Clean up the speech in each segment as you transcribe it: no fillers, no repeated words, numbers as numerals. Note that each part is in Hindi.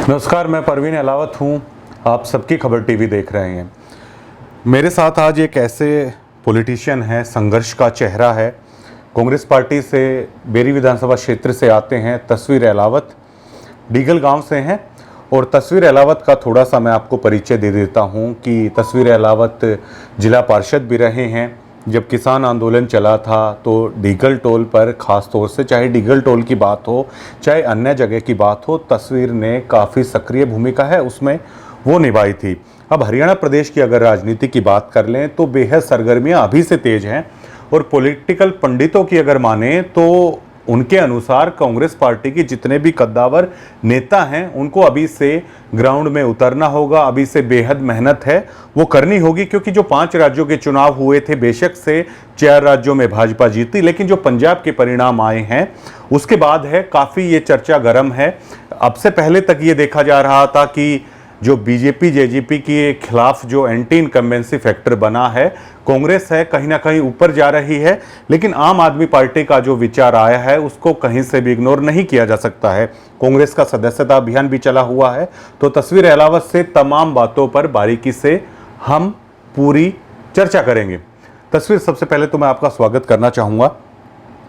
नमस्कार, मैं परवीन अलावत हूँ। आप सबकी खबर टीवी देख रहे हैं। मेरे साथ आज एक ऐसे पॉलिटिशियन हैं, संघर्ष का चेहरा है। कांग्रेस पार्टी से बेरी विधानसभा क्षेत्र से आते हैं। तस्वीर अहलावत डीगल गांव से हैं। और तस्वीर अहलावत का थोड़ा सा मैं आपको परिचय दे देता हूँ कि तस्वीर अहलावत जिला पार्षद भी रहे हैं। जब किसान आंदोलन चला था तो डीगल टोल पर ख़ास तौर से, चाहे डीगल टोल की बात हो चाहे अन्य जगह की बात हो, तस्वीर ने काफ़ी सक्रिय भूमिका है उसमें वो निभाई थी। अब हरियाणा प्रदेश की अगर राजनीति की बात कर लें तो बेहद सरगर्मियां अभी से तेज हैं। और पॉलिटिकल पंडितों की अगर माने तो उनके अनुसार कांग्रेस पार्टी के जितने भी कद्दावर नेता हैं उनको अभी से ग्राउंड में उतरना होगा। अभी से बेहद मेहनत है वो करनी होगी, क्योंकि जो 5 राज्यों के चुनाव हुए थे, बेशक से 4 राज्यों में भाजपा जीती, लेकिन जो पंजाब के परिणाम आए हैं उसके बाद है काफ़ी ये चर्चा गर्म है। अब से पहले तक ये देखा जा रहा था कि जो बीजेपी जेजेपी के खिलाफ जो एंटी इनकम्बेंसी फैक्टर बना है, कांग्रेस है कहीं ना कहीं ऊपर जा रही है, लेकिन आम आदमी पार्टी का जो विचार आया है उसको कहीं से भी इग्नोर नहीं किया जा सकता है। कांग्रेस का सदस्यता अभियान भी चला हुआ है। तो तस्वीर अहलावत से तमाम बातों पर बारीकी से हम पूरी चर्चा करेंगे। तस्वीर, सबसे पहले तो मैं आपका स्वागत करना चाहूँगा।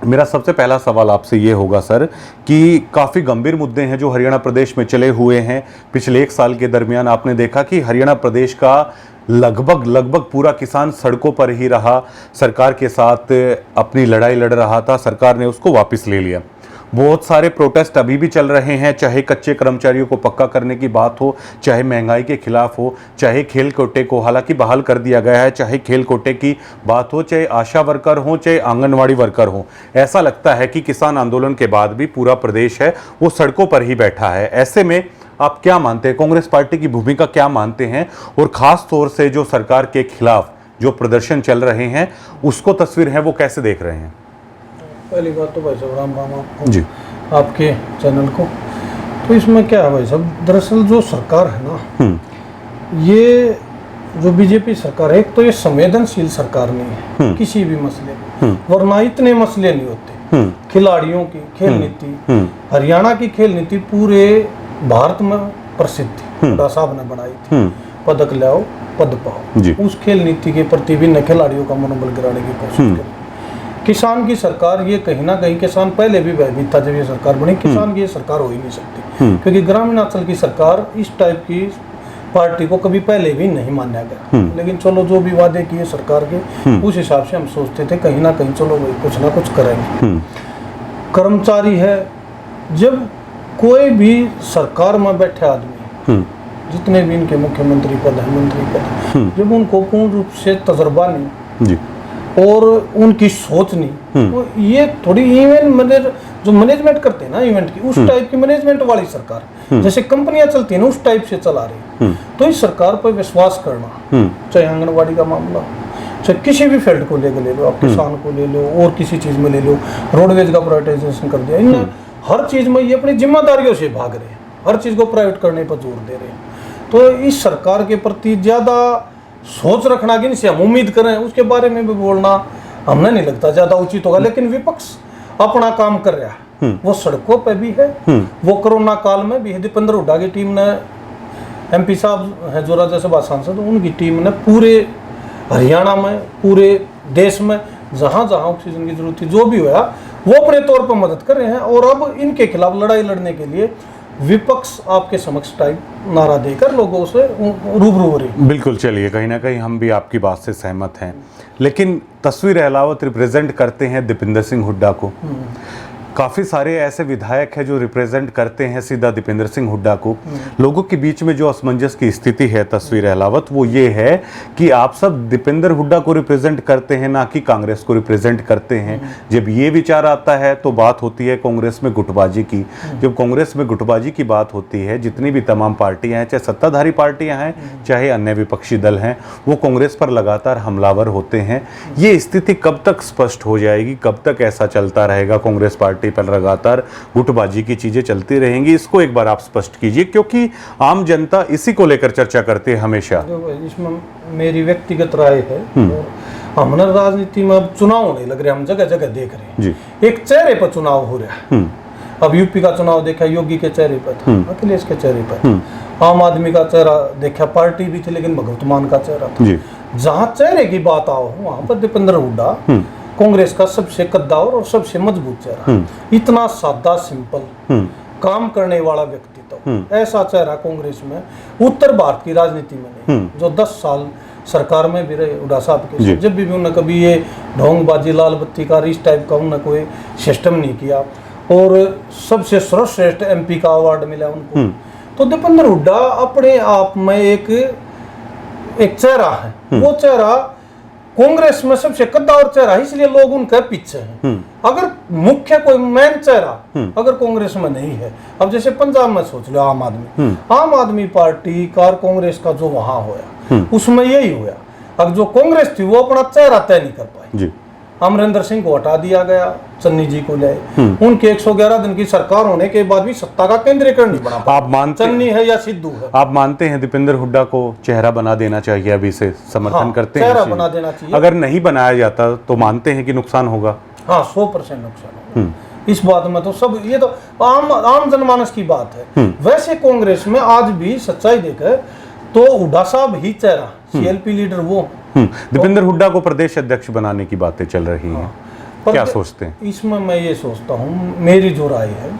मेरा सबसे पहला सवाल आपसे ये होगा सर कि काफ़ी गंभीर मुद्दे हैं जो हरियाणा प्रदेश में चले हुए हैं। पिछले 1 साल के दरमियान आपने देखा कि हरियाणा प्रदेश का लगभग पूरा किसान सड़कों पर ही रहा, सरकार के साथ अपनी लड़ाई लड़ रहा था। सरकार ने उसको वापस ले लिया। बहुत सारे प्रोटेस्ट अभी भी चल रहे हैं, चाहे कच्चे कर्मचारियों को पक्का करने की बात हो, चाहे महंगाई के खिलाफ हो, चाहे खेल कोटे को हालांकि बहाल कर दिया गया है, चाहे खेल कोटे की बात हो, चाहे आशा वर्कर हो, चाहे आंगनवाड़ी वर्कर हो। ऐसा लगता है कि किसान आंदोलन के बाद भी पूरा प्रदेश है वो सड़कों पर ही बैठा है। ऐसे में आप क्या मानते हैं, कांग्रेस पार्टी की भूमिका क्या मानते हैं, और खास तौर से जो सरकार के खिलाफ जो प्रदर्शन चल रहे हैं उसको तस्वीर है वो कैसे देख रहे हैं? पहली बात तो भाई साहब राम राम आपको जी, आपके चैनल को। तो इसमें क्या है भाई साहब, दरअसल जो सरकार है ना, ये जो बीजेपी सरकार है, एक तो ये संवेदनशील सरकार नहीं है किसी भी मसले में, वरना इतने मसले नहीं होते। खिलाड़ियों की खेल नीति, हरियाणा की खेल नीति पूरे भारत में प्रसिद्ध थी। हुड्डा साहब ने बनाई थी, पदक लाओ पद पाओ। उस खेल नीति के प्रति भी खिलाड़ियों का मनोबल गिराने की कोशिश करी। किसान की सरकार, ये कहीं ना कहीं किसान पहले भी भयभीत था जब ये सरकार बनी। किसान की ये सरकार हो ही नहीं सकती, क्योंकि ग्रामीणांचल की सरकार इस टाइप की पार्टी को कभी पहले भी नहीं माना गया। लेकिन चलो, जो भी वादे किए सरकार के, उस हिसाब से हम सोचते थे कहीं ना कहीं चलो भाई कुछ ना कुछ करेंगे। कर्मचारी है, जब कोई भी सरकार में बैठे आदमी, जितने भी इनके मुख्यमंत्री पद है, मंत्री पद, जब उनको पूर्ण रूप से तजर्बा नहीं और उनकी सोच नहीं, तो ये थोड़ी इवेंट जो मैनेजमेंट करते हैं ना इवेंट की, उस टाइप की मैनेजमेंट वाली सरकार, जैसे कंपनियां चलती है ना उस टाइप से चला रही। तो इस सरकार पर विश्वास करना, चाहे आंगनबाड़ी का मामला, चाहे किसी भी फील्ड को लेकर ले लो, आप किसान को ले लो और किसी चीज में ले लो, रोडवेज का प्राइवेटाइजेशन कर दिया। इनमें हर चीज में ये अपनी जिम्मेदारियों से भाग रहे हैं, हर चीज को प्राइवेट करने पर जोर दे रहे हैं। तो इस सरकार के प्रति ज्यादा सोच रखना कि इनसे हम उम्मीद करें, उसके बारे में भी बोलना हमें नहीं लगता ज्यादा उचित होगा। लेकिन विपक्ष अपना काम कर रहा है, वो सड़कों पे भी है, वो कोरोना काल में भी है। दीपेंद्र हुड्डा की टीम ने, एमपी साहब है जो राज्यसभा सांसद, उनकी टीम ने पूरे हरियाणा में, पूरे देश में जहां जहां ऑक्सीजन की जरूरत थी, जो भी हुआ वो अपने तौर पर मदद कर रहे हैं। और अब इनके खिलाफ लड़ाई लड़ने के लिए विपक्ष आपके समक्ष टाइप नारा देकर लोगों से रूबरू हो रही। बिल्कुल, चलिए कहीं ना कहीं हम भी आपकी बात से सहमत हैं, लेकिन तस्वीर अहलावत रिप्रेजेंट करते हैं दीपेंद्र सिंह हुड्डा को। काफ़ी सारे ऐसे विधायक हैं जो रिप्रेजेंट करते हैं सीधा दीपेंद्र सिंह हुड्डा को। लोगों के बीच में जो असमंजस की स्थिति है तस्वीर अहलावत, वो ये है कि आप सब दीपेंद्र हुड्डा को रिप्रेजेंट करते हैं, ना कि कांग्रेस को रिप्रेजेंट करते हैं। जब ये विचार आता है तो बात होती है कांग्रेस में गुटबाजी की। जब कांग्रेस में गुटबाजी की बात होती है, जितनी भी तमाम पार्टियां हैं, चाहे सत्ताधारी पार्टियां हैं चाहे अन्य विपक्षी दल हैं, वो कांग्रेस पर लगातार हमलावर होते हैं। ये स्थिति कब तक स्पष्ट हो जाएगी, कब तक ऐसा चलता रहेगा, कांग्रेस पार्टी पर लगातार गुटबाजी की चीजें चलती रहेंगी? इसको एक बार आप स्पष्ट कीजिए, क्योंकि आम जनता इसी को लेकर चर्चा करती है हमेशा। इसमें मेरी व्यक्तिगत राय है, हमने राजनीति में अब चुनाव होने लग रहे, हम जगह जगह देख रहे हैं, एक चेहरे पर चुनाव हो रहा है। अब यूपी का चुनाव देखा, योगी के चेहरे पर था, अखिलेश के चेहरे पर था। आम आदमी का चेहरा देखा, पार्टी भी थी लेकिन भगवंत मान का चेहरा था। जहां चेहरे की बात आओ वहां पर दीपेंद्र हुड्डा कांग्रेस का सबसे कद्दावर और सबसे मजबूत चेहरा, इतना सादा सिंपल काम करने वाला व्यक्तित्व, ऐसा चेहरा कांग्रेस में उत्तर भारत की राजनीति में नहीं। जो 10 साल सरकार में भी रहे हुड्डा साहब के, जब भी उन्होंने कभी ये ढोंगबाजी, लाल बत्ती का इस टाइप का उन्होंने कोई सिस्टम नहीं किया, और सबसे सर्वश्रेष्ठ MP का अवार्ड मिला उनको। तो दीपेंद्र हुड्डा अपने आप में एक चेहरा है। वो चेहरा कांग्रेस में सबसे कद्दावर चेहरा है, इसलिए लोग उनके पीछे हैं। अगर मुख्य कोई मेन चेहरा अगर कांग्रेस में नहीं है, अब जैसे पंजाब में सोच लो आम आदमी पार्टी का कांग्रेस का जो वहां होया, उसमें यही हुआ। अब जो कांग्रेस थी वो अपना चेहरा तय नहीं कर पाई। अमरिंदर सिंह को हटा दिया गया, चन्नी जी को ले, उनके 111 दिन की सरकार होने के बाद भी सत्ता का केंद्रीकरण नहीं बना। आप मानते, चन्नी है या सिद्धू है, आप मानते हैं दीपेंद्र हुड्डा को चेहरा बना देना चाहिए? अभी से समर्थन करते हैं? चेहरा बना देना चाहिए। अगर नहीं बनाया जाता तो मानते हैं कि नुकसान होगा? हाँ, 100% नुकसान होगा। इस बात में तो सब, ये तो आम जनमानस की बात है। वैसे कांग्रेस में आज भी सच्चाई देखे तो हुड्डा साहब ही चेहरा, CLP लीडर वो। दीपेंद्र हुड्डा को प्रदेश अध्यक्ष बनाने की बातें चल रही हैं, क्या सोचते हैं इसमें? मैं ये सोचता हूँ, मेरी जो राय है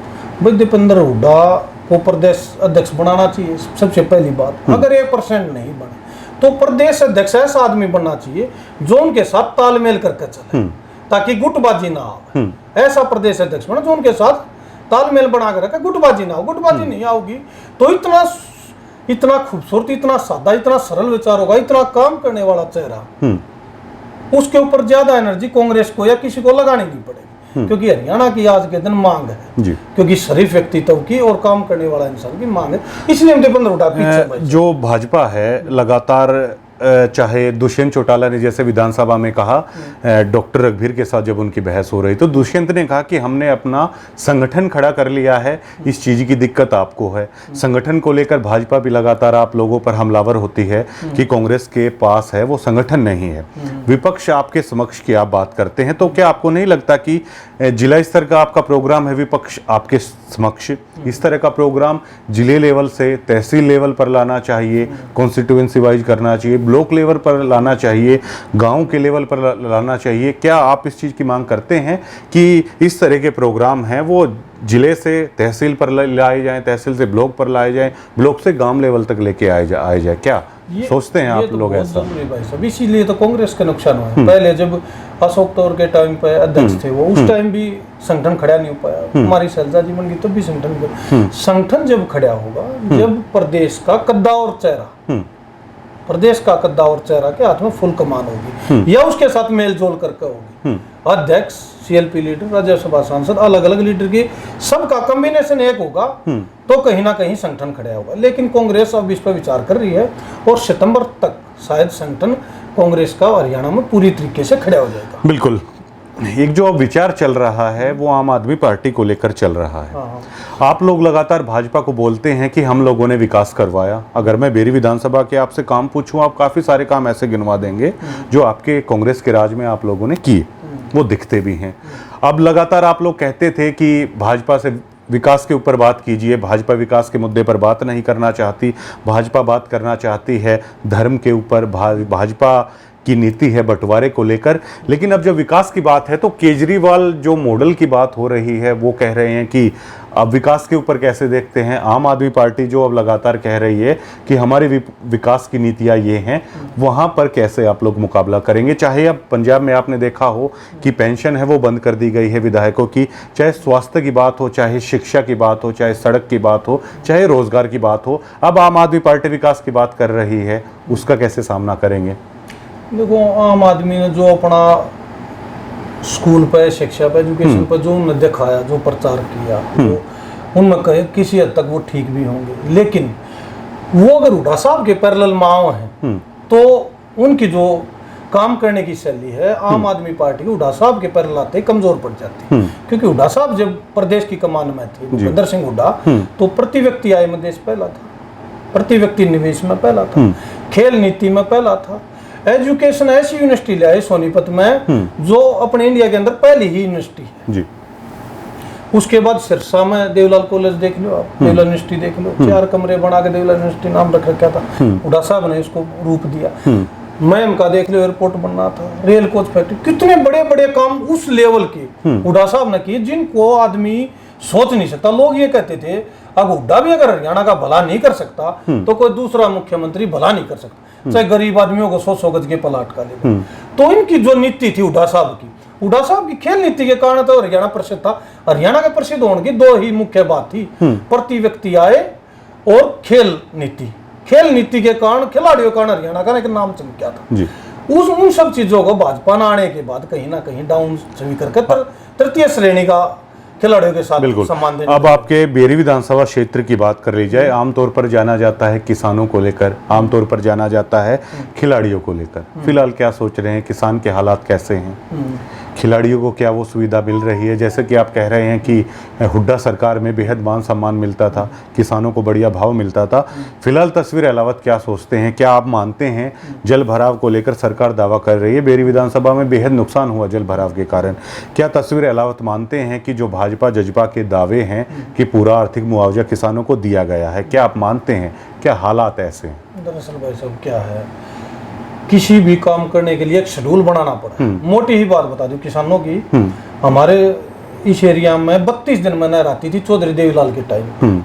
भाई, दीपेंद्र हुड्डा को प्रदेश अध्यक्ष बनाना चाहिए सबसे पहली बात। अगर 1% नहीं बने तो प्रदेश अध्यक्ष ऐसा आदमी बनना चाहिए जो उनके साथ तालमेल करके चले, ताकि गुटबाजी ना आवे। ऐसा प्रदेश अध्यक्ष बना जो उनके साथ तालमेल बना कर रखे, गुटबाजी ना हो। गुटबाजी नहीं आओगी तो इतना खूबसूरत, इतना सादा, इतना सरल विचार होगा, इतना काम करने वाला चेहरा, उसके ऊपर ज्यादा एनर्जी कांग्रेस को या किसी को लगानी नहीं पड़ेगी। क्योंकि हरियाणा की आज के दिन मांग है, क्योंकि शरीफ व्यक्तित्व की और काम करने वाला इंसान की मांग है, इसलिए हम दीपेंद्र हुड्डा पीछे। जो भाजपा है लगातार, चाहे दुष्यंत चौटाला ने जैसे विधानसभा में कहा, डॉक्टर रघुवीर के साथ जब उनकी बहस हो रही तो दुष्यंत ने कहा कि हमने अपना संगठन खड़ा कर लिया है, इस चीज़ की दिक्कत आपको है। संगठन को लेकर भाजपा भी लगातार आप लोगों पर हमलावर होती है कि कांग्रेस के पास है वो संगठन नहीं है। विपक्ष आपके समक्ष की आप बात करते हैं, तो क्या आपको नहीं लगता कि जिला स्तर का आपका प्रोग्राम है, विपक्ष आपके समक्ष इस तरह का प्रोग्राम जिले लेवल से तहसील लेवल पर लाना चाहिए, कॉन्स्टिट्यूएंसी वाइज करना चाहिए, ब्लॉक लेवल पर लाना चाहिए, गांव के लेवल पर लाना चाहिए? क्या आप इस चीज़ की मांग करते हैं कि इस तरह के प्रोग्राम हैं वो जिले से तहसील पर लाए जाएं, तहसील से ब्लॉक पर लाए जाएं, ब्लॉक से गांव लेवल तक लेके आए जाए? क्या सोचते हैं आप लोग ऐसा? भाई साहब, इसीलिए तो कांग्रेस का नुकसान हुआ। पहले जब अशोक तौर के टाइम पे अध्यक्ष थे वो, उस टाइम भी संगठन खड़ा नहीं हो पाया। हमारी शैलजा जी बन गई तब भी संगठन जब खड़ा होगा, जब प्रदेश का कद्दावर चेहरा, प्रदेश का कद्दावर चेहरा के हाथ में फुल कमान होगी या उसके साथ मेल जोल करके होगी, अध्यक्ष, CLP लीडर, राज्यसभा सांसद, अलग अलग लीडर की सबका कॉम्बिनेशन एक होगा, तो कहीं ना कहीं संगठन खड़ा होगा। लेकिन कांग्रेस अब इस पर विचार कर रही है और सितंबर तक शायद संगठन कांग्रेस का हरियाणा में पूरी तरीके से खड़ा हो जाएगा। बिल्कुल। एक जो अब विचार चल रहा है वो आम आदमी पार्टी को लेकर चल रहा है। आप लोग लगातार भाजपा को बोलते हैं कि हम लोगों ने विकास करवाया। अगर मैं बेरी विधानसभा के आपसे काम पूछूं, आप काफ़ी सारे काम ऐसे गिनवा देंगे जो आपके कांग्रेस के राज में आप लोगों ने किए, वो दिखते भी हैं। अब लगातार आप लोग कहते थे कि भाजपा से विकास के ऊपर बात कीजिए, भाजपा विकास के मुद्दे पर बात नहीं करना चाहती, भाजपा बात करना चाहती है धर्म के ऊपर, भाजपा की नीति है बंटवारे को लेकर। लेकिन अब जब विकास की बात है तो केजरीवाल जो मॉडल की बात हो रही है वो कह रहे हैं कि अब विकास के ऊपर कैसे देखते हैं। आम आदमी पार्टी जो अब लगातार कह रही है कि हमारी विकास की नीतियां ये हैं, वहाँ पर कैसे आप लोग मुकाबला करेंगे? चाहे अब पंजाब में आपने देखा हो कि पेंशन है वो बंद कर दी गई है विधायकों की, चाहे स्वास्थ्य की बात हो, चाहे शिक्षा की बात हो, चाहे सड़क की बात हो, चाहे रोजगार की बात हो, अब आम आदमी पार्टी विकास की बात कर रही है, उसका कैसे सामना करेंगे? देखो, आम आदमी ने जो अपना स्कूल पे, शिक्षा पे, एजुकेशन पे जो उन्होंने दिखाया, जो प्रचार किया, उनमें कहे किसी हद तक वो ठीक भी होंगे। लेकिन वो अगर हुड्डा साहब के पैरेलल माओ हैं तो उनकी जो काम करने की शैली है आम आदमी पार्टी की हुड्डा साहब के पैरेलल आते ही कमजोर पड़ जाती है। क्योंकि हुड्डा साहब जब प्रदेश की कमान में थे, भूपेंद्र सिंह हुड्डा, तो प्रति व्यक्ति आय में देश पहला था, प्रति व्यक्ति निवेश में पहला था, खेल नीति में पहला था, एजुकेशन ऐसी यूनिवर्सिटी लाए सोनीपत में जो अपने इंडिया के अंदर पहली ही यूनिवर्सिटी है। उसके बाद सिरसा में देवलाल कॉलेज देख लो आप, देवलाल यूनिवर्सिटी देख लो, 4 कमरे बना के देवलाल यूनिवर्सिटी नाम रख रखा था, हुड्डा साहब ने इसको रूप दिया। मैम का देख लो, एयरपोर्ट बनना था, रेल कोच फैक्ट्री, कितने बड़े बड़े काम उस लेवल के हुड्डा साहब ने किए जिनको आदमी सोच नहीं सकता। लोग ये कहते थे अब हुड्डा भी अगर हरियाणा का भला नहीं कर सकता तो कोई दूसरा मुख्यमंत्री भला नहीं कर सकता, चाहे गरीब आदमियों को 100 गज के प्लाट का ले। तो इनकी जो नीति थी हुड्डा साहब की खेल नीति के कारण तो हरियाणा प्रसिद्ध था। हरियाणा के प्रसिद्ध होने की 2 ही मुख्य बात थी, प्रति व्यक्ति आय और खेल नीति के कारण, खिलाड़ियों के कारण हरियाणा का एक नाम चमका था। उन सब चीजों को भाजपा ने आने के बाद कहीं ना कहीं डाउन छवि करके तृतीय श्रेणी का खिलाड़ियों के साथ सम्मान देने। अब आपके बेरी विधानसभा क्षेत्र की बात कर ली जाए, आमतौर पर जाना जाता है किसानों को लेकर, आमतौर पर जाना जाता है खिलाड़ियों को लेकर। फिलहाल क्या सोच रहे हैं, किसान के हालात कैसे हैं, खिलाड़ियों को क्या वो सुविधा मिल रही है? जैसे कि आप कह रहे हैं कि हुड्डा सरकार में बेहद मान सम्मान मिलता था, किसानों को बढ़िया भाव मिलता था। फिलहाल तस्वीर अहलावत क्या सोचते हैं? क्या आप मानते हैं जल भराव को लेकर सरकार दावा कर रही है, बेरी विधानसभा में बेहद नुकसान हुआ जल भराव के कारण, क्या तस्वीर अहलावत मानते हैं कि जो भाजपा जजपा के दावे हैं कि पूरा आर्थिक मुआवजा किसानों को दिया गया है, क्या आप मानते हैं? क्या हालात ऐसे हैं? दरअसल भाई साहब क्या है, किसी भी काम करने के लिए एक शेड्यूल बनाना पड़ा। मोटी ही बात बता दूं किसानों की, हमारे इस एरिया में 32 दिन में नहर आती थी चौधरी देवीलाल के टाइम,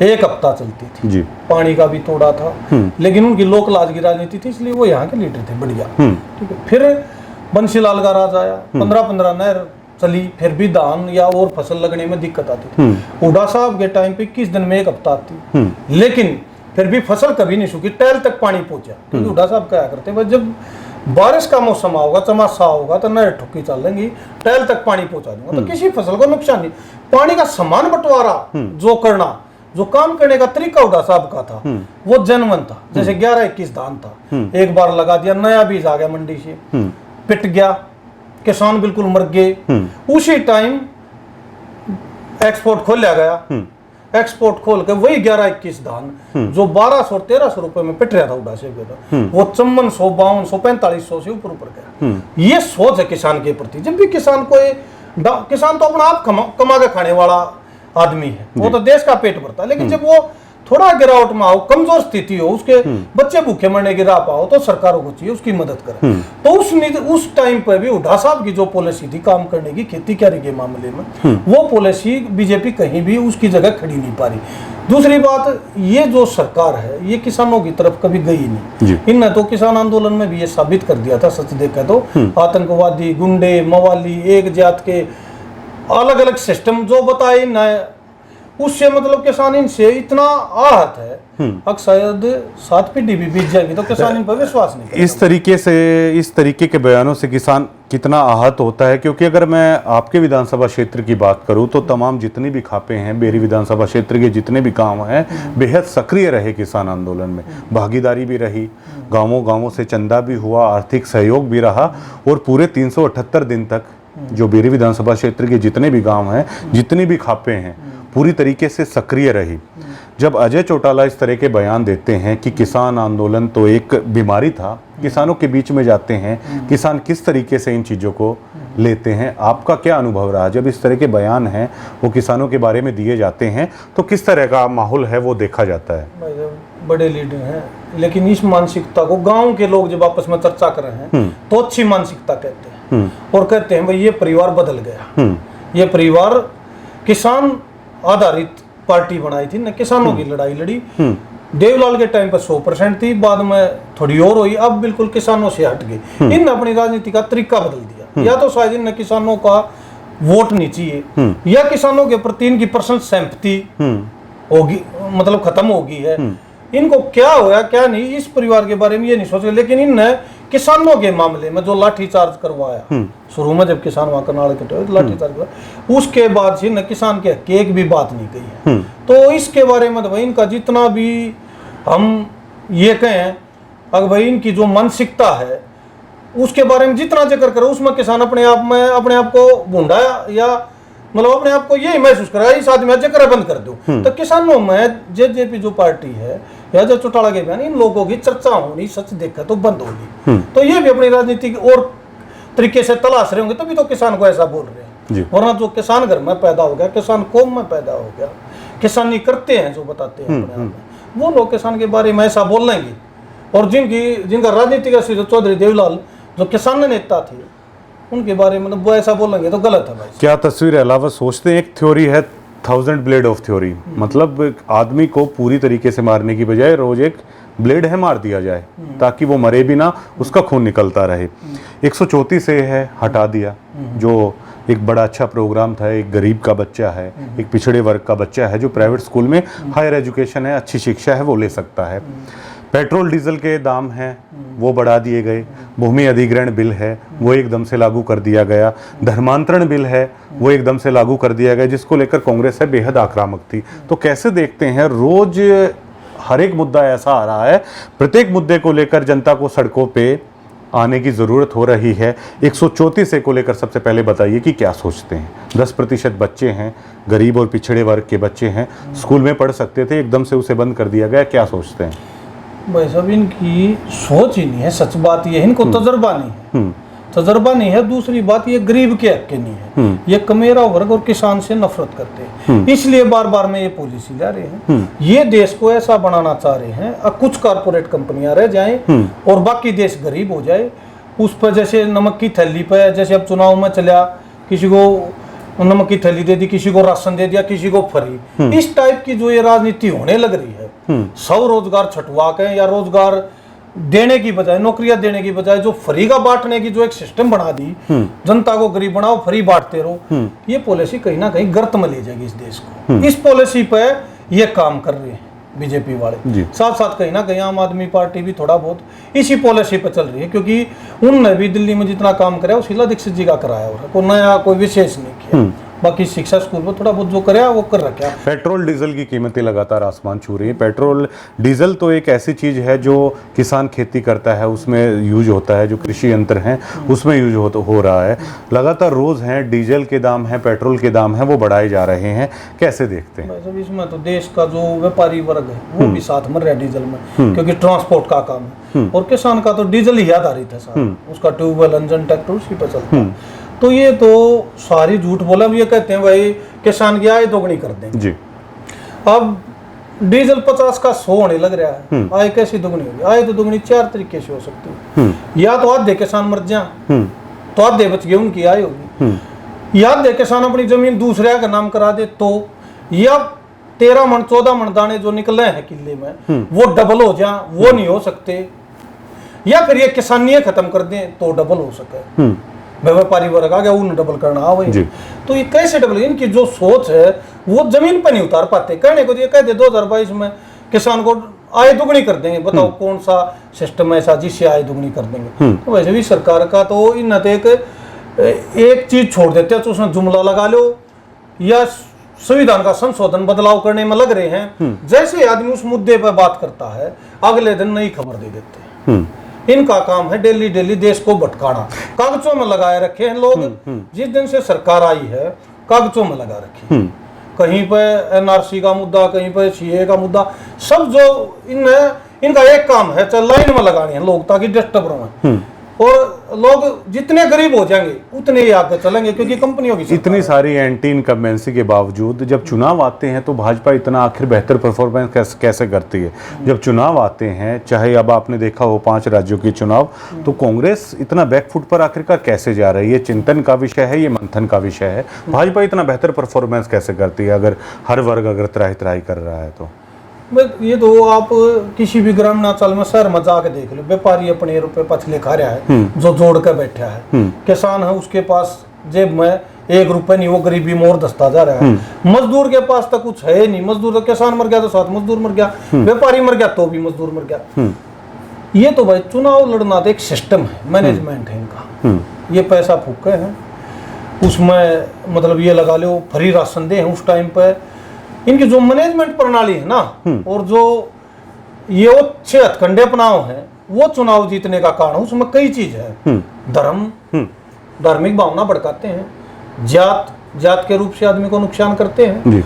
1 हफ्ता चलती थी जी। पानी का भी तोड़ा था, लेकिन उनकी लोक लाज की राजनीति थी, इसलिए वो यहाँ के लीडर थे बढ़िया। ठीक है, फिर बंसीलाल का राज आया, 15-15 नहर चली, फिर भी धान या और फसल लगने में दिक्कत आती थी। हुड्डा साहब के टाइम पे 21 दिन में 1 हफ्ता आती, लेकिन फिर भी फसल कभी नहीं सूखी, टैल तक पानी पहुंचा। क्योंकि हुड्डा साहब क्या करते भाई, जब बारिश का मौसम होगा, चमासा होगा तो नहर ठुक्की चल देंगी, टैल तक पानी पहुंचा दूंगा, तो किसी फसल को नुकसान नहीं। पानी का समान बंटवारा जो करना, जो काम करने का तरीका हुड्डा साहब का था, वो जनवन था। जैसे 11-21 धान था, एक बार लगा दिया, नया बीज आ गया मंडी से, पिट गया, किसान बिल्कुल मर गए। उसी टाइम एक्सपोर्ट खोला गया, एक्सपोर्ट खोल के वही 11-21 धान जो 1200-1300 रुपए में पिट रहा था हुड्डा से, वो 5400, 5200, 4500 से ऊपर गया। ये सोच है किसान के प्रति। जब भी किसान तो अपना आप कमा के खाने वाला आदमी है, वो तो देश का पेट भरता है, लेकिन जब वो थोड़ा गिरावट में आओ, कमजोर स्थिति हो, उसके बच्चे भूखे मरने की राह पाओ, तो सरकारों को चाहिए उसकी मदद करे। तो उस टाइम पर भी हुड्डा साहब की जो पॉलिसी थी काम करने की, खेती क्यारी के मामले में, वो पॉलिसी बीजेपी कहीं भी उसकी जगह खड़ी नहीं पा रही। दूसरी बात, ये जो सरकार है ये किसानों की तरफ कभी गई नहीं। इनने तो किसान आंदोलन में भी ये साबित कर दिया था, सच देखा तो आतंकवादी, गुंडे, मवाली, एक जात के अलग अलग सिस्टम जो बताए न, उससे मतलब किसान इनसे इतना आहत है, अब शायद 7 पीढ़ी भी बीत जाएगी तो किसान इन पर विश्वास नहीं करेगा। इस तरीके के बयानों से किसान कितना आहत होता है, क्योंकि अगर मैं आपके विधानसभा क्षेत्र की बात करूं तो तमाम जितनी भी खापे हैं, बेरी विधानसभा क्षेत्र के जितने भी गांव हैं, बेहद सक्रिय रहे किसान आंदोलन में, भागीदारी भी रही, गांवों से चंदा भी हुआ, आर्थिक सहयोग भी रहा, और पूरे 378 दिन तक जो बेरी विधानसभा क्षेत्र के जितने भी गांव हैं, जितनी भी खापे हैं, पूरी तरीके से सक्रिय रही। जब अजय चौटाला इस तरह के बयान देते हैं कि किसान आंदोलन तो एक बीमारी था, किसानों के बीच में जाते हैं, किसान किस तरीके से इन चीज़ों को लेते हैं, आपका क्या अनुभव रहा जब इस तरह के बयान हैं वो किसानों के बारे में दिए जाते हैं, तो किस तरह का माहौल है वो देखा जाता है? बड़े लीडर हैं, लेकिन इस मानसिकता को गांव के लोग जब आपस में चर्चा कर रहे हैं तो अच्छी मानसिकता कहते हैं, और कहते हैं भाई ये परिवार बदल गया, ये परिवार किसान आधारित पार्टी बनाई थी न, किसानों की लड़ाई लड़ी। देवलाल के टाइम पर 100% थी, बाद में थोड़ी और हुई, अब बिल्कुल किसानों से हट गई। इन अपनी राजनीति का तरीका बदल दिया, या तो शायद इन किसानों का वोट नहीं चाहिए, या किसानों के प्रति इनकी पर्सनल सिंपैथी होगी, मतलब खत्म हो गई है। इनको क्या होया क्या नहीं इस परिवार के बारे में ये नहीं सोचे, लेकिन इनने किसानों के मामले में जो लाठीचार्ज करवाया, शुरू में जब किसान वहां करनाल के तो लाठीचार्ज करवाया, उसके बाद से न किसान के हक एक भी बात नहीं कही है। तो इसके बारे में तो भाई इनका जितना भी हम ये कहें, अगर भाई इनकी जो मानसिकता है उसके बारे में जितना जिक्र करो, उसमें किसान अपने आप को भूंडा या मतलब अपने आप को यही महसूस करा इस आदमी जिक्र बंद कर दो। तो किसानों में जेजेपी जो पार्टी है या जो चौटाला के बयान, इन लोगों की चर्चा होनी सच देखा तो बंद होगी। तो ये भी अपनी राजनीति और तरीके से तलाश रहे होंगे, तभी तो किसान को ऐसा बोल रहे हैं। जी। वरना जो किसान घर में पैदा हो गया, किसान कौम में पैदा हो गया, किसानी करते हैं जो बताते हैं अपने आप में, वो लोग किसान के बारे में ऐसा बोल लेंगे। और जिनका राजनीतिक जो चौधरी देवलाल जो किसान नेता थे, उनके बारे में वो ऐसा बोलेंगे तो गलत है भाई। क्या तस्वीर है? अलावा सोचते हैं एक थ्योरी है 1000 ब्लेड ऑफ थ्योरी, मतलब एक आदमी को पूरी तरीके से मारने की बजाय रोज एक ब्लेड है मार दिया जाए ताकि वो मरे भी ना, उसका खून निकलता रहे। 134 से है हटा दिया, जो एक बड़ा अच्छा प्रोग्राम था। एक गरीब का बच्चा है, एक पिछड़े वर्ग का बच्चा है जो प्राइवेट स्कूल में हायर एजुकेशन है, अच्छी शिक्षा है, वो ले सकता है। पेट्रोल डीजल के दाम हैं वो बढ़ा दिए गए। भूमि अधिग्रहण बिल है वो एकदम से लागू कर दिया गया। धर्मांतरण बिल है वो एकदम से लागू कर दिया गया, जिसको लेकर कांग्रेस है बेहद आक्रामक थी। तो कैसे देखते हैं, रोज हर एक मुद्दा ऐसा आ रहा है, प्रत्येक मुद्दे को लेकर जनता को सड़कों पे आने की ज़रूरत हो रही है। 134 को लेकर सबसे पहले बताइए कि क्या सोचते हैं। 10% बच्चे हैं, गरीब और पिछड़े वर्ग के बच्चे हैं, स्कूल में पढ़ सकते थे, एकदम से उसे बंद कर दिया गया, क्या सोचते हैं? भाई साहब, इनकी सोच ही नहीं है, सच बात ये है, इनको तजर्बा नहीं है। तजर्बा नहीं है। दूसरी बात, ये गरीब के हक के नहीं है, ये कमेरा वर्ग और किसान से नफरत करते हैं, इसलिए बार बार में ये पॉलिसी ला रहे हैं। ये देश को ऐसा बनाना चाह रहे हैं, अब कुछ कारपोरेट कंपनियां रह जाएं और बाकी देश गरीब हो जाए। उस पर जैसे नमक की थैली पर, जैसे अब चुनाव में चला, किसी को नमक की थैली दे दी, किसी को राशन दे दिया, किसी को फ्री, इस टाइप की जो ये राजनीति होने लग रही है, सब रोजगार छटवा के या रोजगार देने की बजाय, नौकरियां देने की बजाय जो फ्री का बांटने की जो एक सिस्टम बना दी, जनता को गरीब बनाओ, फ्री बांटते रहो, ये पॉलिसी कहीं ना कहीं गर्त में ले जाएगी इस देश को। इस पॉलिसी पे ये काम कर रहे हैं बीजेपी वाले। साथ साथ कहीं ना कहीं आम आदमी पार्टी भी थोड़ा बहुत इसी पॉलिसी पे चल रही है, क्योंकि उनने भी दिल्ली में जितना काम कराया वो शीला दीक्षित जी का कराया, और कोई नया कोई विशेष नहीं किया। बाकी शिक्षा स्कूल में थोड़ा बहुत जो कराया वो कर रखा। पेट्रोल डीजल की कीमतें लगातार आसमान छू रही है। पेट्रोल डीजल तो एक ऐसी चीज है जो किसान खेती करता है उसमें यूज होता है, जो कृषि यंत्र हैं उसमें यूज हो रहा है। लगातार रोज हैं डीजल के दाम हैं, पेट्रोल के दाम हैं, वो बढ़ाए जा रहे हैं, कैसे देखते हैं? इसमें तो देश का जो व्यापारी वर्ग है वो भी साथ में रहा है डीजल में, क्योंकि ट्रांसपोर्ट का काम है, और किसान का तो डीजल ही आधारित है सारा, उसका ट्यूबवेल, इंजन, ट्रैक्टर उसी पर चलता है। तो ये तो सारी झूठ बोला। ये कहते हैं भाई किसान की आय दोगुनी कर देंगे जी। अब डीजल 50 का 100 होने लग रहा है, आय कैसी दोगुनी होगी? आय तो दोगुनी 4 तरीके से हो सकती है। या तो आधे किसान मर जाए तो आधे बच गए, उनकी आय होगी। या आधे किसान अपनी जमीन दूसरे का नाम करा दे तो, या 13 मन 14 मन दाने जो निकले हैं किले में वो डबल हो जाए, वो नहीं हो सकते। या फिर ये किसानियां खत्म कर दें तो डबल हो सके। व्यापारी वर्ग आ गया, उन्हें डबल करना आ वही। तो ये कैसे डबल? इनकी जो सोच है वो जमीन पर नहीं उतार पाते। कहने को ये कह दे 2022 में किसान को आय दुगनी कर देंगे, बताओ कौन सा सिस्टम ऐसा जिससे आय दुगनी कर देंगे? तो वैसे भी सरकार का तो इन एक चीज छोड़ देते हैं तो उसमें जुमला लगा लो या संविधान का संशोधन बदलाव करने में लग रहे हैं। जैसे आदमी उस मुद्दे पर बात करता है अगले दिन नई खबर दे देते हैं। इनका काम है डेली डेली देश को भटकाना, कागजों में लगाए रखे हैं लोग। जिस दिन से सरकार आई है कागजों में लगा रखे, कहीं पे एनआरसी का मुद्दा, कहीं पे सीए का मुद्दा, सब जो इनका एक काम है, चाहे लाइन में लगाने हैं लोग ताकि डिस्टर्ब रहे। और लोग जितने गरीब हो जाएंगे उतने ही आगे चलेंगे, क्योंकि कंपनियों की इतनी सारी एंटी इनकम्बेंसी के बावजूद जब चुनाव आते हैं तो भाजपा इतना आखिर बेहतर परफॉर्मेंस कैसे करती है? जब चुनाव आते हैं, चाहे अब आपने देखा हो 5 राज्यों के चुनाव, तो कांग्रेस इतना बैकफुट पर आखिरकार कैसे जा रही है? चिंतन का विषय है, ये मंथन का विषय है। भाजपा इतना बेहतर परफॉर्मेंस कैसे करती है अगर हर वर्ग अगर त्राही त्राही कर रहा है तो? ये तो आप किसी भी ग्रामीण अंचल में शहर में जाके देख लो, व्यापारी अपने रुपए पछले खा रहा है, जो जोड़ कर बैठा है। किसान है उसके पास जेब में 1 रुपए नहीं, वो गरीबी मोर दस्ता जा रहा है। मजदूर के पास तो कुछ है नहीं, मजदूर तो किसान मर गया तो साथ मजदूर मर गया, व्यापारी मर गया तो भी मजदूर मर गया। ये तो भाई चुनाव लड़ना तो एक सिस्टम है, मैनेजमेंट है इनका। ये पैसा फूके हैं उसमें, मतलब ये लगा लो फ्री राशन दे उस टाइम पे। इनकी जो मैनेजमेंट प्रणाली है ना, और जो ये 6 हथकंडे अपनाओ हैं, वो चुनाव जीतने का कारण, उसमें कई चीज है। धर्म, धार्मिक भावना भड़काते हैं, जात के रूप से आदमी को नुकसान करते हैं,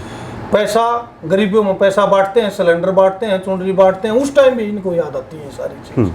पैसा गरीबियों में पैसा बांटते हैं, सिलेंडर बांटते हैं, चुनरी बांटते हैं, उस टाइम भी इनको याद आती है सारी चीज।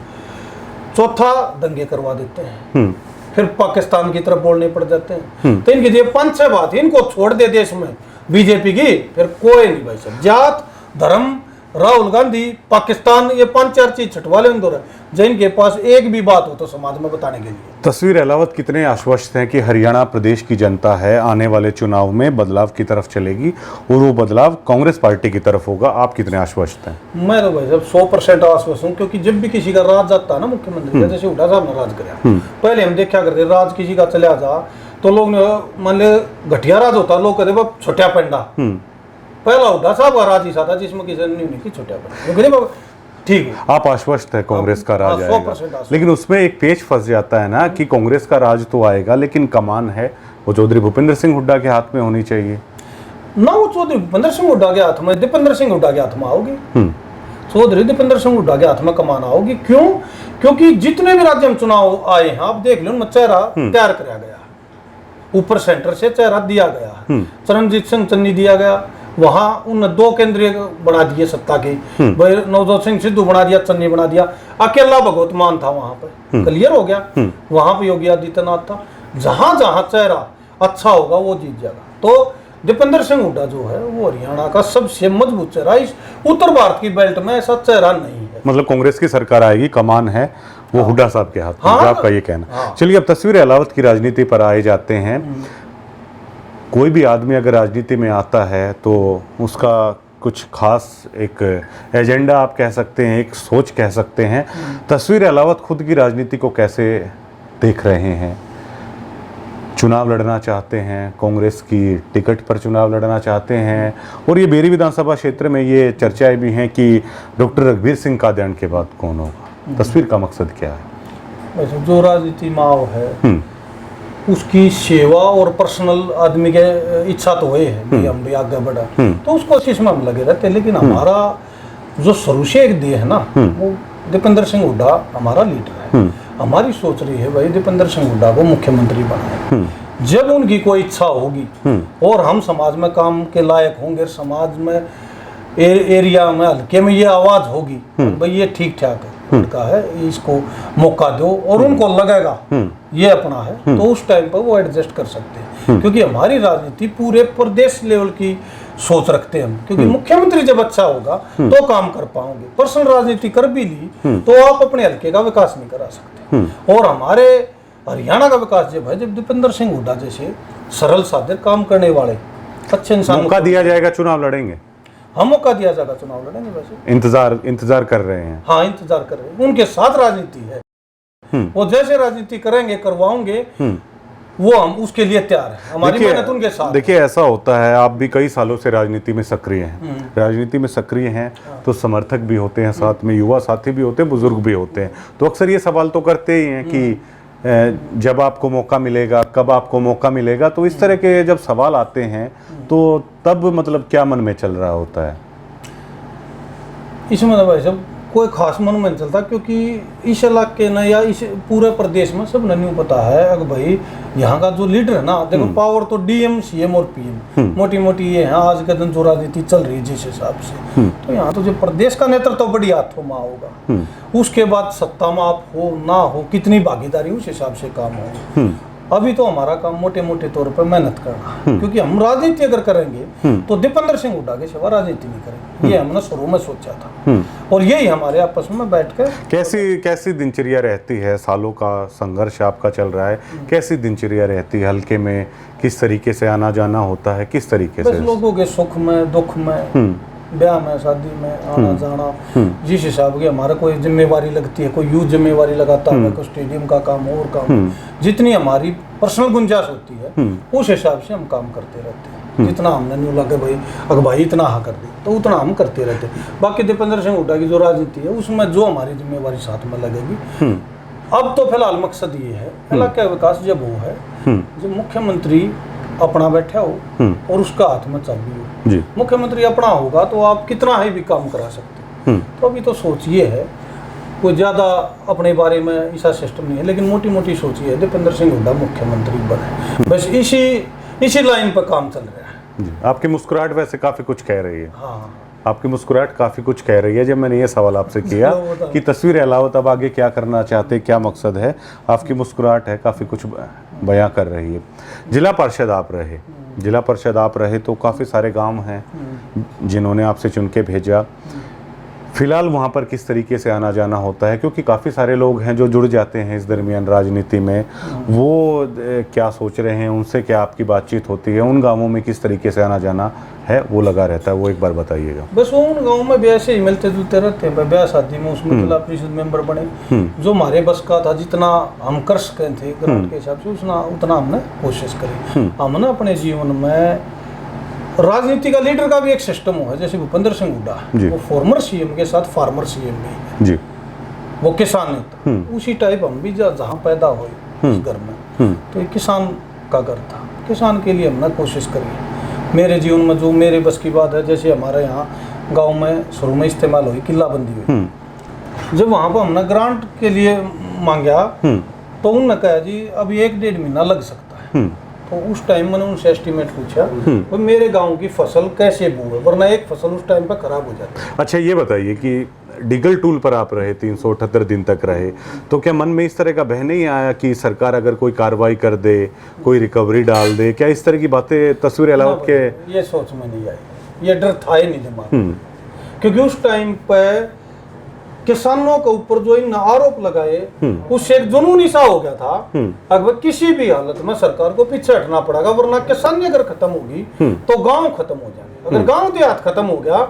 चौथा, दंगे करवा देते हैं, फिर पाकिस्तान की तरफ बोलने पड़ जाते हैं। तो इनकी ये 5-6 बात है, इनको छोड़ दे देश में बीजेपी की, फिर कोई नहीं भाई साहब। जात, धर्म, राहुल गांधी, पाकिस्तान, ये 5-4 चीज छटवाले उन जिनके पास एक भी बात हो तो समाज में बताने के लिए। तस्वीर अहलावत कितने आश्वस्त हैं कि हरियाणा प्रदेश की जनता है आने वाले चुनाव में बदलाव की तरफ चलेगी और वो बदलाव कांग्रेस पार्टी की तरफ होगा, आप कितने आश्वस्त हैं? मैं तो भाई साहब 100% आश्वस्त हूँ, क्योंकि जब भी किसी का राज जाता है ना मुख्यमंत्री का, जैसे हुड्डा साहब ने राज कराया, पहले हम देखा करते राज किसी का चले जा तो लोग मान ले घटिया राज होता, लोग कहते बाप छोटा पेंडा। पहला हुड्डा साहब का राज ही था जिसमें किसी ने नहीं की छोटा पेंडा, ठीक है। आप आश्वस्त है कांग्रेस का राज आएगा, 100% आश्वस्त। लेकिन उसमें एक पेच फंस जाता है ना कि कांग्रेस का राज तो आएगा लेकिन कमान है वो चौधरी भूपेंद्र सिंह हुड्डा के हाथ में होनी चाहिए ना। वो चौधरी भूपेंद्र सिंह हुड्डा के हाथ में, दीपेंद्र सिंह हुड्डा के हाथ में आओगी। चौधरी दीपेंद्र सिंह हुड्डा के हाथ में कमान आओगी। क्यों? क्योंकि जितने भी राज्य में चुनाव आए हैं आप देख लो, उनमें चेहरा तैयार कराया गया, ऊपर सेंटर से चेहरा दिया गया। चरणजीत सिंह चन्नी दिया गया, वहां उन 2 केंद्रीय बना दिए सत्ता के, नवजोत सिंह सिद्धू बना दिया, चन्नी बना दिया, अकेला भगवत मान था वहां पर, क्लियर हो गया। वहां पर योगी आदित्यनाथ था। जहां जहां चेहरा अच्छा होगा वो जीत जाएगा। तो दीपेंद्र सिंह हुड्डा जो है वो हरियाणा का सबसे मजबूत चेहरा, इस उत्तर भारत की बेल्ट में ऐसा चेहरा नहीं है। मतलब कांग्रेस की सरकार आएगी, कमान है वो हुड्डा साहब के हाथ में, आपका ये कहना। चलिए अब तस्वीर अहलावत की राजनीति पर आए जाते हैं। कोई भी आदमी अगर राजनीति में आता है तो उसका कुछ खास एक एजेंडा आप कह सकते हैं, एक सोच कह सकते हैं। तस्वीर अहलावत खुद की राजनीति को कैसे देख रहे हैं? चुनाव लड़ना चाहते हैं, कांग्रेस की टिकट पर चुनाव लड़ना चाहते हैं, और ये बेरी विधानसभा क्षेत्र में ये चर्चाएं भी हैं कि डॉक्टर रघुवीर सिंह कादियान के बाद कौन होगा। तस्वीर का मकसद क्या है? वैसे जो राजनीति माव है उसकी सेवा और पर्सनल आदमी के इच्छा तो वही है कि हम भी आगे बढ़ा, तो उस कोशिश में हम लगे रहते हैं। लेकिन हमारा जो शुरू से एक देह है ना, वो दीपेंद्र सिंह हुड्डा हमारा लीडर है। हमारी सोच रही है भाई दीपेंद्र सिंह हुड्डा को मुख्यमंत्री बनाए। जब उनकी कोई इच्छा होगी और हम समाज में काम के लायक होंगे, समाज में एरिया में हल्के में ये आवाज होगी भाई ये ठीक ठाक है, उनका है, इसको मौका दो, और उनको लगेगा ये अपना है, तो उस टाइम पर वो एडजस्ट कर सकते हैं। क्योंकि हमारी राजनीति पूरे प्रदेश लेवल की सोच रखते हैं हम, क्योंकि मुख्यमंत्री जब अच्छा होगा तो काम कर पाओगे। पर्सनल राजनीति कर भी ली तो आप अपने हल्के का विकास नहीं करा सकते। और हमारे हरियाणा का विकास जब है, जब दीपेंद्र सिंह हुड्डा जैसे सरल सादे काम करने वाले अच्छे इंसान मौका दिया जाएगा, चुनाव लड़ेंगे। हम मौका दिया जाएगा, चुनाव लड़ेंगे। वैसे इंतजार कर रहे हैं। हाँ, इंतजार कर रहे हैं। उनके साथ राजनीति है, वो जैसे राजनीति करेंगे, करवाओगे, वो हम उसके लिए तैयार है। हमारी मेहनत उनके साथ। देखिए ऐसा होता है, आप भी कई सालों से राजनीति में सक्रिय हैं, राजनीति में सक्रिय हैं तो समर्थक भी होते हैं, साथ में युवा साथी भी होते हैं, बुजुर्ग भी होते हैं, तो अक्सर ये सवाल तो करते ही हैं कि जब आपको मौका मिलेगा, कब आपको मौका मिलेगा। तो इस तरह के जब सवाल आते हैं तो तब मतलब क्या मन में चल रहा होता है? इसमें भाई साहब कोई खास मन में नहीं चलता, क्योंकि इस इलाके में या इस पूरे प्रदेश में सब नहीं पता है अगर भाई यहाँ का जो लीडर है ना, देखो पावर तो डीएम, सीएम और पीएम मोटी मोटी ये है आज के दिन जो राजनीति चल रही है जिस हिसाब से, तो यहाँ तो जो प्रदेश का नेतृत्व तो बड़ी हाथों में होगा। उसके बाद सत्ता में आप हो ना हो, कितनी भागीदारी उस हिसाब से काम होगा। अभी तो हमारा काम मोटे मोटे तौर पर मेहनत करना, क्योंकि हम राजनीति अगर करेंगे तो दीपेंद्र सिंह हुड्डा के सिवा राजनीति नहीं करेंगे, ये हमने शुरू में सोचा था। और यही हमारे आपस में बैठ कर कैसी दिनचर्या रहती है? सालों का संघर्ष आपका चल रहा है, कैसी दिनचर्या रहती है? हल्के में किस तरीके से आना जाना होता है, किस तरीके से? लोगों के सुख में, दुख में, ब्याह में, शादी में आना जाना, जिस हिसाब की हमारा कोई जिम्मेवारी लगती है, कोई यूथ जिम्मेवारी लगाता है, कोई स्टेडियम का काम और काम, जितनी हमारी पर्सनल गुंजाइश होती है उस हिसाब से हम काम करते रहते हैं। जितना हमने नहीं लगे भाई अगर भाई इतना हाँ कर दे तो उतना हम करते रहते हैं। बाकी दीपेंद्र सिंह हुड्डा की जो राजनीति है उसमें जो हमारी जिम्मेवारी साथ में लगेगी। अब तो फिलहाल मकसद ये है इलाके का विकास जब वो है जब मुख्यमंत्री अपना बैठा हो और उसका हाथ में चाबी हो। मुख्यमंत्री अपना होगा तो आप कितना ही भी काम करा सकते हैं। तो अभी तो सोच ये है, कोई ज़्यादा अपने बारे में ऐसा सिस्टम नहीं है, लेकिन मोटी मोटी सोच ये है दीपेंद्र सिंह हुड्डा मुख्यमंत्री बने, बस इसी लाइन पर काम चल रहा है। आपकी मुस्कुराहट वैसे काफ़ी कुछ कह रही है। हाँ, आपकी मुस्कुराहट काफ़ी कुछ कह रही है। जब मैंने ये सवाल आपसे किया कि तस्वीर अलावत अब आगे क्या करना चाहते, क्या मकसद है, आपकी मुस्कुराहट है काफ़ी कुछ बयां कर रही है। जिला पार्षद आप रहे तो काफ़ी सारे गांव हैं जिन्होंने आपसे चुन के भेजा। फिलहाल वहाँ पर किस तरीके से आना जाना होता है, क्योंकि काफ़ी सारे लोग हैं जो जुड़ जाते हैं इस दरमियान राजनीति में, वो क्या सोच रहे हैं, उनसे क्या आपकी बातचीत होती है, उन गांवों में किस तरीके से आना जाना है वो लगा रहता है, वो एक बार बताइएगा। बस वो उन गाँव में भी ऐसे ही मिलते जुलते रहते हैं। ब्याह शादी में उसमें जिला परिषद मेंबर बने, जो हमारे बस का था, जितना हम कर सके थे ग्रांट के हिसाब से उतना हमने कोशिश करी। हम ना अपने जीवन में राजनीति का लीडर का भी एक सिस्टम है, जैसे भूपेंद्र सिंह हुड्डा, वो फॉर्मर सीएम के साथ फार्मर सीएम भी है जी, वो किसान नेता। उसी टाइप हम भी जहाँ पैदा हुए उस घर में, तो एक किसान का घर था, किसान के लिए हमने कोशिश करी। मेरे जीवन में जो मेरे बस की बात है, जैसे हमारे यहाँ गांव में शुरू में इस्तेमाल हुई किल्लाबंदी हुई, जब वहाँ पर हमने ग्रांट के लिए मांगा तो उन्होंने कहा जी अभी 1-1.5 महीना लग सकता है। तो उस टाइम मैंने उनसे एस्टीमेट पूछा तो मेरे गांव की फसल कैसे बोए, वरना एक फसल उस टाइम पर खराब हो जाती है। अच्छा ये बताइए कि डीगल टूल पर आप रहे, 378 दिन तक रहे, तो क्या मन में इस तरह का बह नहीं आया कि सरकार अगर कोई कार्रवाई कर दे, कोई रिकवरी डाल दे, क्या इस तरह की बातें तस्वीर अलावत के? ये सोच में नहीं आई, ये डर था ही नहीं दिमाग में, क्योंकि उस टाइम पे किसानों के ऊपर जो इन आरोप लगाए उससे एक जुनूनी सा हो गया था। अगर किसी भी हालत में सरकार को पीछे हटना पड़ेगा, वरना किसानी अगर खत्म होगी तो गांव खत्म हो जाएंगे। अगर गांव देहात खत्म हो गया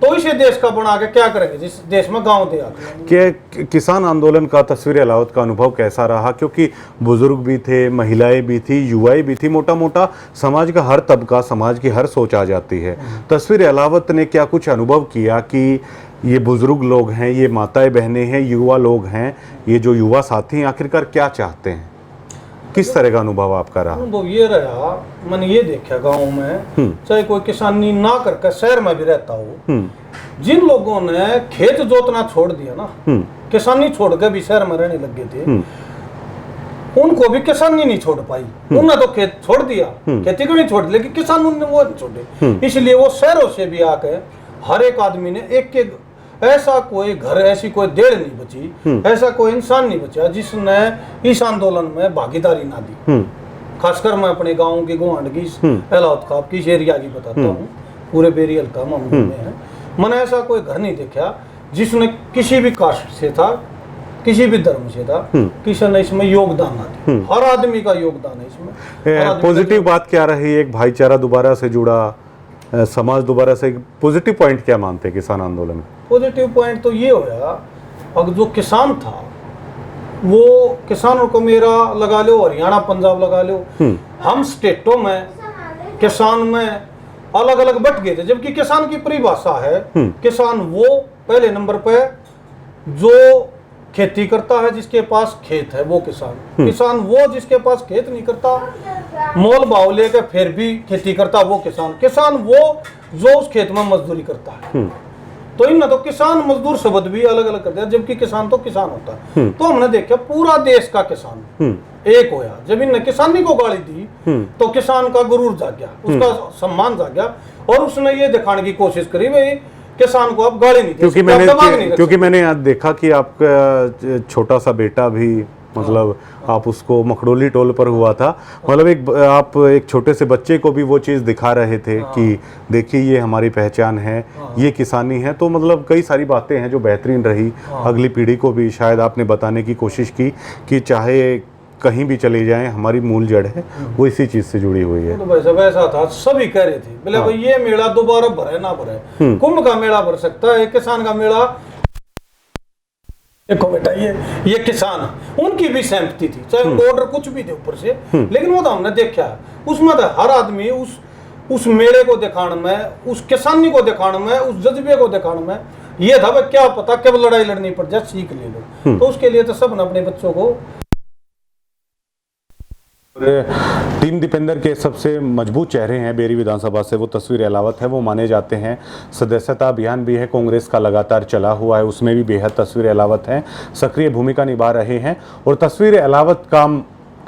तो इसे देश का बना के क्या करेंगे जिस देश में गांव देहात। कि किसान आंदोलन का तस्वीर अलावत का अनुभव कैसा रहा, क्योंकि बुजुर्ग भी थे, महिलाएं भी थी, युवाएं भी थी, मोटा मोटा समाज का हर तबका, समाज की हर सोच आ जाती है। तस्वीर अलावत ने क्या कुछ अनुभव किया कि ये बुजुर्ग लोग हैं, ये माताएं बहनें हैं, युवा लोग हैं, ये जो युवा साथी हैं आखिरकार क्या चाहते हैं, किस तरह का अनुभव आपका रहा? अनुभव ये रहा, मैंने ये देखा गांव में चाहे कोई किसानी ना करके शहर में भी रहता हो, जिन लोगों ने खेत जोतना छोड़ दिया ना, किसानी छोड़ के भी शहर में रहने लग गए थे, उनको भी किसानी नहीं छोड़ पाई। उन्होंने तो खेत छोड़ दिया, खेती को नहीं छोड़ दी, लेकिन किसान उन्होंने वो नहीं छोड़े। इसलिए वो शहरों से भी आके हर एक आदमी ने एक ऐसा कोई घर, ऐसी कोई देर नहीं बची, ऐसा कोई इंसान नहीं बचा जिसने इस आंदोलन में भागीदारी ना दी। खासकर मैं अपने गांव की गोहांड की अलावत खाप की एरिया की बताता हूँ, पूरे बेरी हल्का मामले में है। मैंने ऐसा कोई घर नहीं देखा जिसने किसी भी कास्ट से था, किसी भी धर्म से था, किसी ने इसमें योगदान ना दिया। हर आदमी का योगदान है इसमें। पॉजिटिव बात क्या रही, एक भाईचारा दोबारा से जुड़ा, समाज दोबारा से, पॉजिटिव पॉइंट क्या मानते हैं किसान आंदोलन में? पॉजिटिव पॉइंट तो ये होया, अगर जो किसान था वो किसानों को मेरा लगा लो, हरियाणा पंजाब लगा लो, हम स्टेटों में किसान में अलग अलग बट गए थे। जबकि किसान की परिभाषा है, किसान वो पहले नंबर पे जो खेती करता है, जिसके पास खेत है वो किसान। किसान वो जिसके पास खेत नहीं करता, मोल भाव लेकर फिर भी खेती करता वो किसान। किसान वो जो उस खेत में मजदूरी करता है। तो इन तो किसान मजदूर शब्द भी अलग अलग करते हैं, जबकि किसान तो किसान होता है। तो हमने देखा पूरा देश का किसान एक होया। जब इनने किसानी को गाली दी तो किसान का गुरूर जाग गया, उसका सम्मान जाग गया, और उसने ये दिखाने की कोशिश करी भाई किसान को आप गाली नहीं दे सकते। क्योंकि मैंने यहाँ देखा कि आपका छोटा सा बेटा भी, मतलब आप उसको मखडोली टोल पर हुआ था, मतलब आप एक छोटे से बच्चे को भी वो चीज़ दिखा रहे थे कि देखिए ये हमारी पहचान है, ये किसानी है। तो मतलब कई सारी बातें हैं जो बेहतरीन रही। अगली पीढ़ी को भी शायद आपने बताने की कोशिश की कि चाहे कहीं भी चले जाएं, हमारी मूल जड़ है वो इसी चीज से जुड़ी हुई है। तो वैसा था, सभी कह रहे थे बोले भाई ये मेला दोबारा भरे ना भरे, कुंभ का मेला भर सकता है, किसान का मेला। देखो बेटा ये किसान, उनकी भी सहमति थी, चाहे उनको ऑर्डर कुछ भी थे ऊपर से, लेकिन वो तो हमने देखा उसमें तो हर आदमी उस मेले को दिखाने में, उस किसानी को दिखाने में, उस जज्बे को दिखाने में, ये था क्या पता कब लड़ाई लड़नी पड़ जाए सीख ले लो। तो उसके लिए तो सब ने अपने बच्चों को। टीम दीपेंद्र के सबसे मजबूत चेहरे हैं बेरी विधानसभा से, वो तस्वीर अलावत है, वो माने जाते हैं। सदस्यता अभियान भी है कांग्रेस का लगातार चला हुआ है, उसमें भी बेहद तस्वीर अलावत हैं, सक्रिय भूमिका निभा रहे हैं। और तस्वीर अलावत का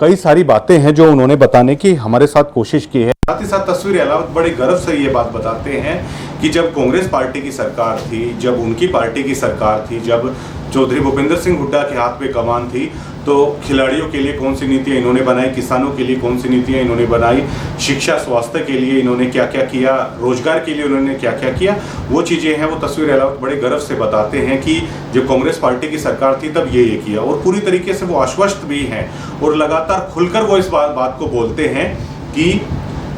कई सारी बातें हैं जो उन्होंने बताने की हमारे साथ कोशिश की है। साथ ही साथ तस्वीर अहलावत बड़े गर्व से ये बात बताते हैं कि जब कांग्रेस पार्टी की सरकार थी, जब उनकी पार्टी की सरकार थी, जब चौधरी भूपेंद्र सिंह हुड्डा के हाथ में कमान थी, तो खिलाड़ियों के लिए कौन सी नीतियाँ इन्होंने बनाई, किसानों के लिए कौन सी नीतियाँ इन्होंने बनाई, शिक्षा स्वास्थ्य के लिए इन्होंने क्या क्या किया, रोजगार के लिए उन्होंने क्या क्या किया, वो चीज़ें हैं वो तस्वीर अहलावत बड़े गर्व से बताते हैं कि जब कांग्रेस पार्टी की सरकार थी तब ये किया। और पूरी तरीके से वो आश्वस्त भी हैं और लगातार खुलकर वो इस बात को बोलते हैं कि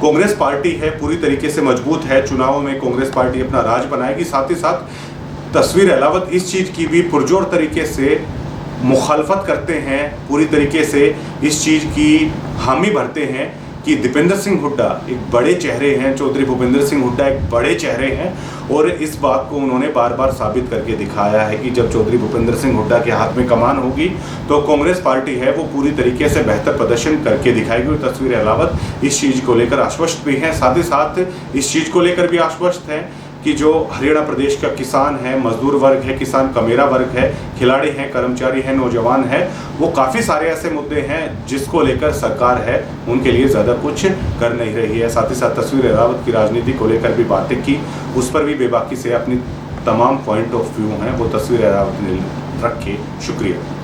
कांग्रेस पार्टी है पूरी तरीके से मजबूत है, चुनावों में कांग्रेस पार्टी अपना राज बनाएगी। साथ ही साथ तस्वीर अहलावत इस चीज़ की भी पुरजोर तरीके से मुखालफत करते हैं, पूरी तरीके से इस चीज़ की हामी भरते हैं कि दीपेंद्र सिंह हुड्डा एक बड़े चेहरे हैं, चौधरी भूपेंद्र सिंह हुड्डा एक बड़े चेहरे हैं। और इस बात को उन्होंने बार बार साबित करके दिखाया है कि जब चौधरी भूपेंद्र सिंह हुड्डा के हाथ में कमान होगी तो कांग्रेस पार्टी है वो पूरी तरीके से बेहतर प्रदर्शन करके दिखाएगी। और तस्वीर अहलावत इस चीज़ को लेकर आश्वस्त भी हैं, साथ ही साथ इस चीज़ को लेकर भी आश्वस्त हैं कि जो हरियाणा प्रदेश का किसान है, मजदूर वर्ग है, किसान कमेरा वर्ग है, खिलाड़ी हैं, कर्मचारी हैं, नौजवान है, वो काफ़ी सारे ऐसे मुद्दे हैं जिसको लेकर सरकार है उनके लिए ज़्यादा कुछ कर नहीं रही है। साथ ही साथ तस्वीर अहलावत की राजनीति को लेकर भी बातें की, उस पर भी बेबाकी से अपनी तमाम पॉइंट ऑफ व्यू हैं वो तस्वीर अहलावत ने रखे। शुक्रिया।